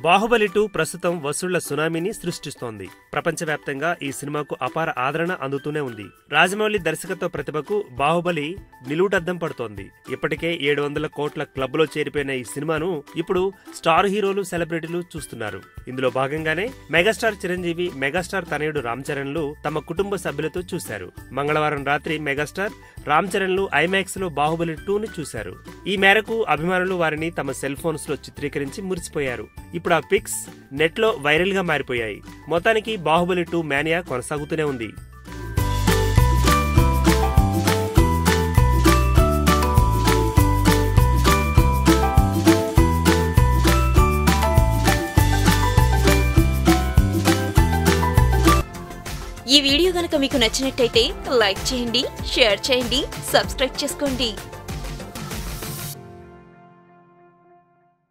బాహుబలి 2 ప్రస్తుతం వసూళ్ల సునామీని సృష్టిస్తోంది. ప్రపంచవ్యాప్తంగా ఈ సినిమాకు అపార ఆదరణ అందుతూనే ఉంది. రాజమౌళి దర్శకత్వ ప్రతిభకు బాహుబలి నిలువుటద్దం పడుతోంది. ఇప్పటికే 700 కోట్ల క్లబ్లో చేరిపోయిన ఈ సినిమాను ఇప్పుడు స్టార్ హీరోలు, సెలబ్రిటీలు చూస్తున్నారు. ఇందులో భాగంగానే మెగాస్టార్ చిరంజీవి, మెగాస్టార్ తనయుడు రామ్ చరణ్లు తమ కుటుంబ సభ్యులతో చూశారు. మంగళవారం రాత్రి మెగాస్టార్, రామ్ చరణ్లు ఐమాక్స్ లో బాహుబలి 2ని చూశారు. ఈ మేరకు అభిమానులు వారిని తమ సెల్ ఫోన్స్ లో చిత్రీకరించి మురిసిపోయారు. ఇప్పుడు ఆ పిక్స్ నెట్ లో వైరల్ గా మారిపోయాయి. మొత్తానికి బాహుబలి 2 మేనియా కొనసాగుతూనే ఉంది. ఈ వీడియో గనుక మీకు నచ్చినట్టయితే లైక్ చేయండి, షేర్ చేయండి, సబ్స్క్రైబ్ చేసుకోండి.